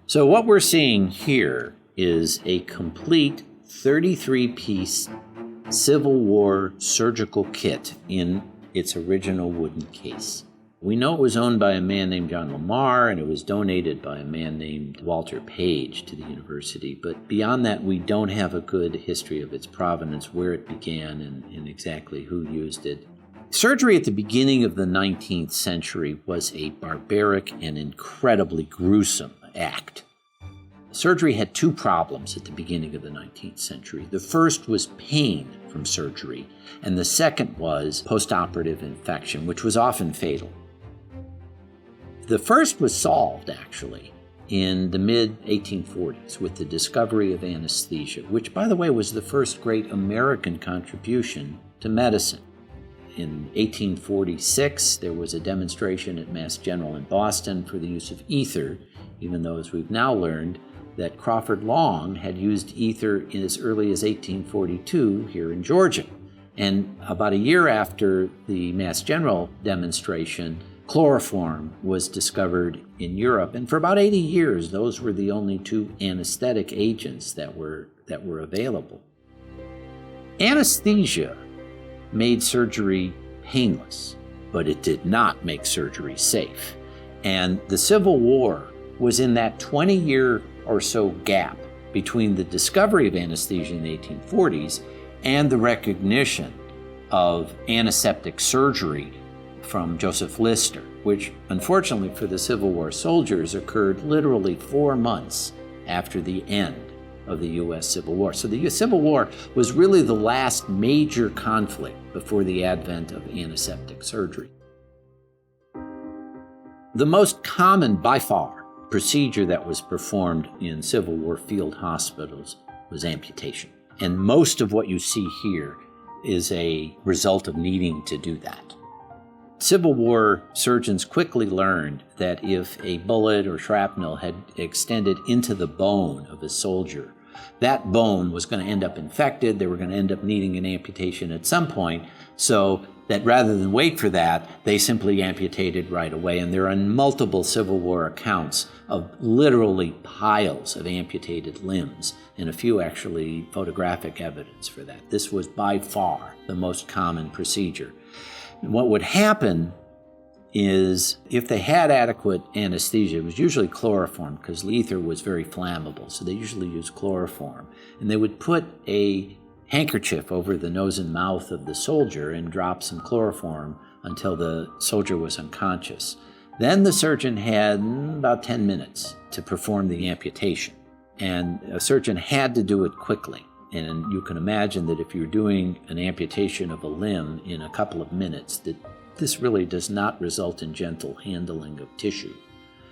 So what we're seeing here is a complete 33-piece Civil War surgical kit in its original wooden case. We know it was owned by a man named John Lamar, and it was donated by a man named Walter Page to the university. But beyond that, we don't have a good history of its provenance, where it began, and exactly who used it. Surgery at the beginning of the 19th century was a barbaric and incredibly gruesome act. Surgery had two problems at the beginning of the 19th century. The first was pain from surgery, and the second was post-operative infection, which was often fatal. The first was solved, actually, in the mid-1840s with the discovery of anesthesia, which, by the way, was the first great American contribution to medicine. In 1846, there was a demonstration at Mass General in Boston for the use of ether, even though, as we've now learned, that Crawford Long had used ether as early as 1842 here in Georgia. And about a year after the Mass General demonstration, chloroform was discovered in Europe. And for about 80 years, those were the only two anesthetic agents that were available. Anesthesia made surgery painless, but it did not make surgery safe. And the Civil War was in that 20-year or so gap between the discovery of anesthesia in the 1840s and the recognition of antiseptic surgery from Joseph Lister, which unfortunately for the Civil War soldiers occurred literally 4 months after the end of the U.S. Civil War. So the U.S. Civil War was really the last major conflict before the advent of antiseptic surgery. The most common, by far, procedure that was performed in Civil War field hospitals was amputation. And most of what you see here is a result of needing to do that. Civil War surgeons quickly learned that if a bullet or shrapnel had extended into the bone of a soldier, that bone was going to end up infected. They were going to end up needing an amputation at some point. So that rather than wait for that, they simply amputated right away. And there are multiple Civil War accounts of literally piles of amputated limbs, and a few actually photographic evidence for that. This was by far the most common procedure. And what would happen is if they had adequate anesthesia, it was usually chloroform because ether was very flammable, so they usually used chloroform. And they would put a handkerchief over the nose and mouth of the soldier and drop some chloroform until the soldier was unconscious. Then the surgeon had about 10 minutes to perform the amputation, and a surgeon had to do it quickly. And you can imagine that if you're doing an amputation of a limb in a couple of minutes, that this really does not result in gentle handling of tissue.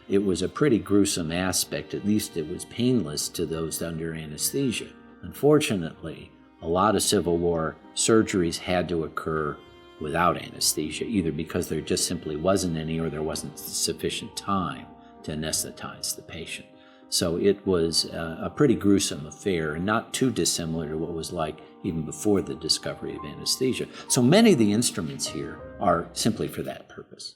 It was a pretty gruesome aspect. At least it was painless to those under anesthesia. Unfortunately, a lot of Civil War surgeries had to occur without anesthesia, either because there just simply wasn't any or there wasn't sufficient time to anesthetize the patient. So it was a pretty gruesome affair, and not too dissimilar to what was like even before the discovery of anesthesia. So many of the instruments here are simply for that purpose.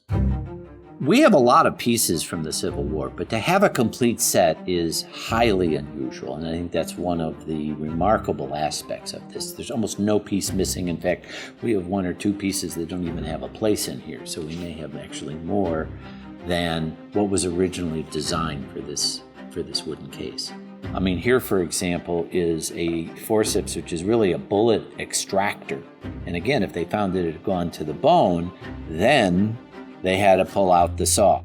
We have a lot of pieces from the Civil War, but to have a complete set is highly unusual, and I think that's one of the remarkable aspects of this. There's almost no piece missing. In fact, we have 1 or 2 pieces that don't even have a place in here, so we may have actually more than what was originally designed for this wooden case. I mean, here, for example, is a forceps, which is really a bullet extractor. And again, if they found that it had gone to the bone, then they had to pull out the saw.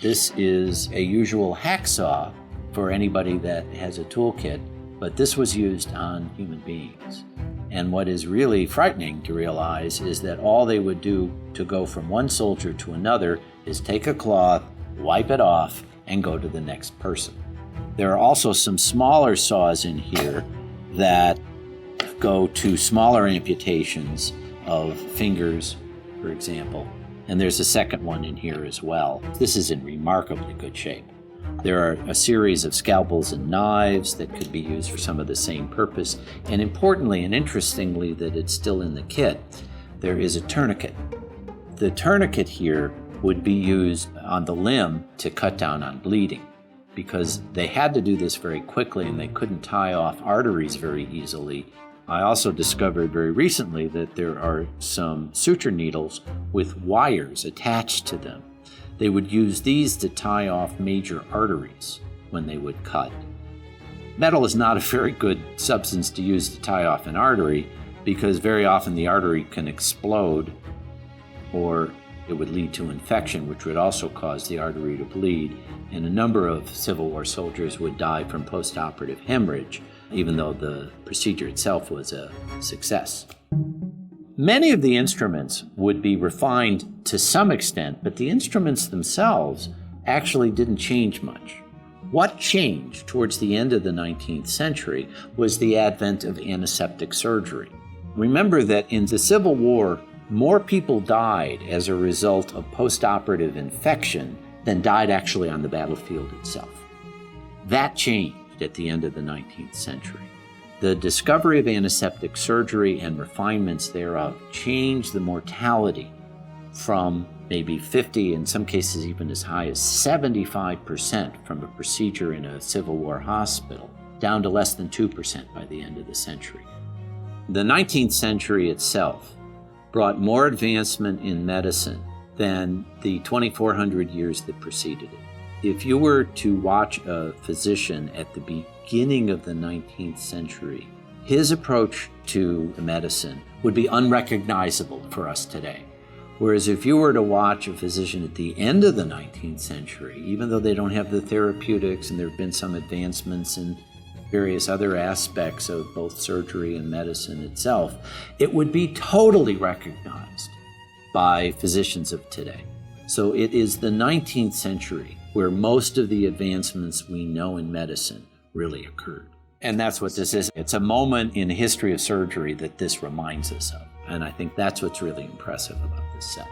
This is a usual hacksaw for anybody that has a toolkit, but this was used on human beings. And what is really frightening to realize is that all they would do to go from one soldier to another is take a cloth, wipe it off, and go to the next person. There are also some smaller saws in here that go to smaller amputations of fingers, for example. And there's a second one in here as well. This is in remarkably good shape. There are a series of scalpels and knives that could be used for some of the same purpose. And importantly and interestingly that it's still in the kit, there is a tourniquet. The tourniquet here would be used on the limb to cut down on bleeding. because they had to do this very quickly and they couldn't tie off arteries very easily, I also discovered very recently that there are some suture needles with wires attached to them. They would use these to tie off major arteries when they would cut. Metal is not a very good substance to use to tie off an artery because very often the artery can explode, or it would lead to infection, which would also cause the artery to bleed. And a number of Civil War soldiers would die from post-operative hemorrhage, even though the procedure itself was a success. Many of the instruments would be refined to some extent, but the instruments themselves actually didn't change much. What changed towards the end of the 19th century was the advent of antiseptic surgery. Remember that in the Civil War, more people died as a result of post-operative infection than died actually on the battlefield itself. That changed at the end of the 19th century. The discovery of antiseptic surgery and refinements thereof changed the mortality from maybe 50, in some cases even as high as 75% from a procedure in a Civil War hospital, down to less than 2% by the end of the century. The 19th century itself brought more advancement in medicine than the 2,400 years that preceded it. If you were to watch a physician at the beginning of the 19th century, his approach to medicine would be unrecognizable for us today. Whereas if you were to watch a physician at the end of the 19th century, even though they don't have the therapeutics and there have been some advancements in various other aspects of both surgery and medicine itself, it would be totally recognized by physicians of today. So it is the 19th century where most of the advancements we know in medicine really occurred. And that's what this is. It's a moment in the history of surgery that this reminds us of. And I think that's what's really impressive about this set.